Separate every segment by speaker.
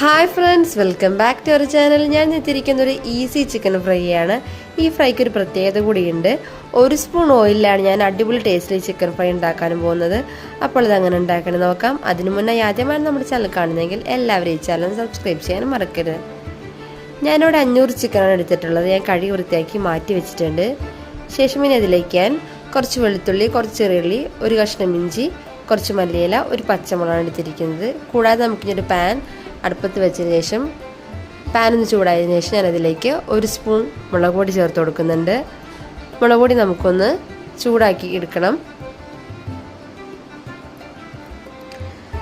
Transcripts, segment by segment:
Speaker 1: Hi friends, welcome back to our channel. ഞാൻ എത്തിയിരിക്കുന്ന ഒരു ഈസി ചിക്കൻ ഫ്രൈ ആണ്. ഈ ഫ്രൈക്ക് ഒരു പ്രത്യേകത കൂടിയുണ്ട്. 1 സ്പൂൺ ഓയിലാണ് ഞാൻ അടിപൊളി ടേസ്റ്റിൽ ചിക്കൻ ഫ്രൈ ഉണ്ടാക്കാനും പോകുന്നത്. അപ്പോൾ ഇതങ്ങനെ ഉണ്ടാക്കണം നോക്കാം. അതിനു മുന്നേ ആദ്യമാണ് നമ്മുടെ ചാനൽ കാണുന്നതെങ്കിൽ എല്ലാവരും ഈ ചാനൽ സബ്സ്ക്രൈബ് ചെയ്യാനും മറക്കരുത്. ഞാനിവിടെ 500 ചിക്കനാണ് എടുത്തിട്ടുള്ളത്. ഞാൻ കഴുകി വൃത്തിയാക്കി മാറ്റി വെച്ചിട്ടുണ്ട്. ശേഷം ഇനി അതിലേക്ക് ഞാൻ കുറച്ച് വെളുത്തുള്ളി, കുറച്ച് ചെറിയുള്ളി, ഒരു കഷ്ണം ഇഞ്ചി, കുറച്ച് മല്ലിയില, ഒരു പച്ചമുളകാണ് എടുത്തിരിക്കുന്നത്. കൂടാതെ നമുക്കിനൊരു പാൻ അടുപ്പത്ത് വെച്ചതിന് ശേഷം പാൻ ഒന്ന് ചൂടായതിനു ശേഷം ഞാനതിലേക്ക് 1 സ്പൂൺ മുളക് പൊടി ചേർത്ത് കൊടുക്കുന്നുണ്ട്. മുളക് പൊടി നമുക്കൊന്ന് ചൂടാക്കി എടുക്കണം.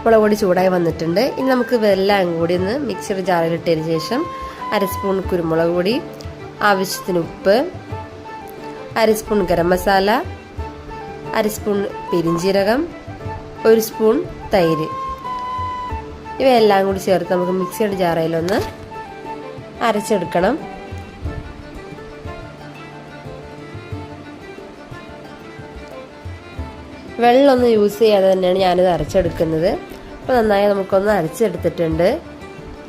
Speaker 1: മുളക് പൊടി ചൂടായി വന്നിട്ടുണ്ട്. ഇനി നമുക്ക് എല്ലാം കൂടി ഒന്ന് മിക്സിയുടെ ജാറിലിട്ടതിന് ശേഷം 1/2 സ്പൂൺ കുരുമുളക് പൊടി, ആവശ്യത്തിന് ഉപ്പ്, 1/2 സ്പൂൺ ഗരം മസാല, 1/2 സ്പൂൺ പെരിഞ്ജീരകം, 1 സ്പൂൺ തൈര്, ഇവയെല്ലാം കൂടി ചേർത്ത് നമുക്ക് മിക്സിയുടെ ജാറിലൊന്ന് അരച്ചെടുക്കണം. വെള്ളമൊന്നും യൂസ് ചെയ്യാതെ തന്നെയാണ് ഞാനിത് അരച്ചെടുക്കുന്നത്. അപ്പോൾ നന്നായി നമുക്കൊന്ന് അരച്ചെടുത്തിട്ടുണ്ട്.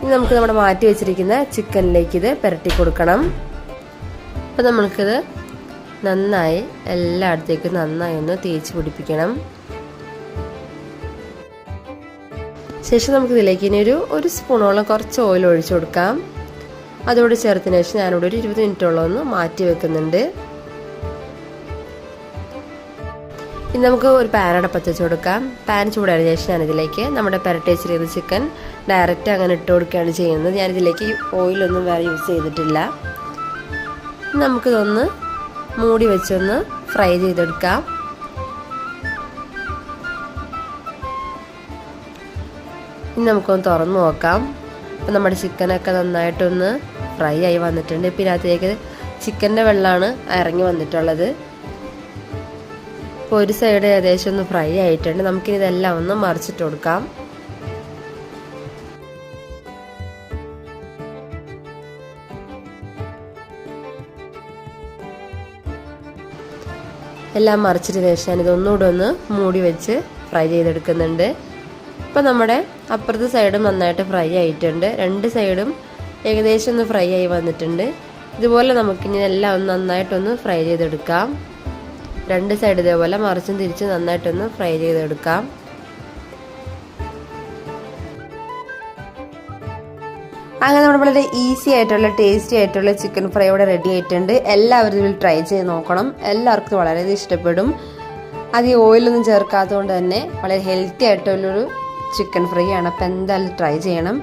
Speaker 1: ഇനി നമുക്ക് നമ്മുടെ മാറ്റി വെച്ചിരിക്കുന്ന ചിക്കനിലേക്ക് ഇത് പുരട്ടി കൊടുക്കണം. അപ്പോൾ നമുക്കിത് നന്നായി എല്ലായിടത്തേക്കും നന്നായി ഒന്ന് തേച്ച് പിടിപ്പിക്കണം. ശേഷം നമുക്ക് ഇതിലേക്ക് ഇനി ഒരു സ്പൂണോളം കുറച്ച് ഓയിൽ ഒഴിച്ചു കൊടുക്കാം. അതോട് ചേർത്തതിന് ശേഷം ഞാനിവിടെ ഒരു 20 മിനിറ്റോളം ഒന്ന് മാറ്റി വെക്കുന്നുണ്ട്. ഇനി നമുക്ക് ഒരു പാൻ അടുപ്പത്ത് വെച്ച് കൊടുക്കാം. പാൻ ചൂടായ ശേഷം ഞാനിതിലേക്ക് നമ്മുടെ പുരട്ടി വെച്ചിരിക്കുന്ന ചിക്കൻ ഡയറക്റ്റ് അങ്ങനെ ഇട്ട് കൊടുക്കുകയാണ് ചെയ്യുന്നത്. ഞാനിതിലേക്ക് ഓയിലൊന്നും വേറെ യൂസ് ചെയ്തിട്ടില്ല. നമുക്കിതൊന്ന് മൂടി വെച്ചൊന്ന് ഫ്രൈ ചെയ്തെടുക്കാം. ഇനി നമുക്കൊന്ന് തുറന്ന് നോക്കാം. അപ്പം നമ്മുടെ ചിക്കനൊക്കെ നന്നായിട്ടൊന്ന് ഫ്രൈ ആയി വന്നിട്ടുണ്ട്. ഇപ്പം ഇതിനകത്തേക്ക് ചിക്കൻ്റെ വെള്ളമാണ് ഇറങ്ങി വന്നിട്ടുള്ളത്. ഇപ്പോൾ ഒരു സൈഡ് ഏകദേശം ഒന്ന് ഫ്രൈ ആയിട്ടുണ്ട്. നമുക്കിനി ഇതെല്ലാം ഒന്ന് മറിച്ചിട്ട് കൊടുക്കാം. എല്ലാം മറിച്ചിട്ട് ശേഷം ഞാനിതൊന്നുകൂടെ ഒന്ന് മൂടി വെച്ച് ഫ്രൈ ചെയ്തെടുക്കുന്നുണ്ട്. ഇപ്പോൾ നമ്മുടെ അപ്പുറത്തെ സൈഡും നന്നായിട്ട് ഫ്രൈ ആയിട്ടുണ്ട്. 2 സൈഡും ഏകദേശം ഒന്ന് ഫ്രൈ ആയി വന്നിട്ടുണ്ട്. ഇതുപോലെ നമുക്കിനി എല്ലാം ഒന്ന് നന്നായിട്ടൊന്ന് ഫ്രൈ ചെയ്തെടുക്കാം. 2 സൈഡ് ഇതേപോലെ മറിച്ചും തിരിച്ചും നന്നായിട്ടൊന്ന് ഫ്രൈ ചെയ്തെടുക്കാം. അങ്ങനെ നമ്മുടെ വളരെ ഈസി ആയിട്ടുള്ള ടേസ്റ്റി ആയിട്ടുള്ള ചിക്കൻ ഫ്രൈ ഇവിടെ റെഡി ആയിട്ടുണ്ട്. എല്ലാവരും ഇതിൽ ട്രൈ ചെയ്ത് നോക്കണം. എല്ലാവർക്കും വളരെ ഇഷ്ടപ്പെടും. അധികം ഓയിലൊന്നും ചേർക്കാത്തതുകൊണ്ട് തന്നെ വളരെ ഹെൽത്തി ആയിട്ടുള്ളൊരു ചിക്കൻ ഫ്രൈ ആണ്. അപ്പോൾ എന്തായാലും ട്രൈ ചെയ്യണം.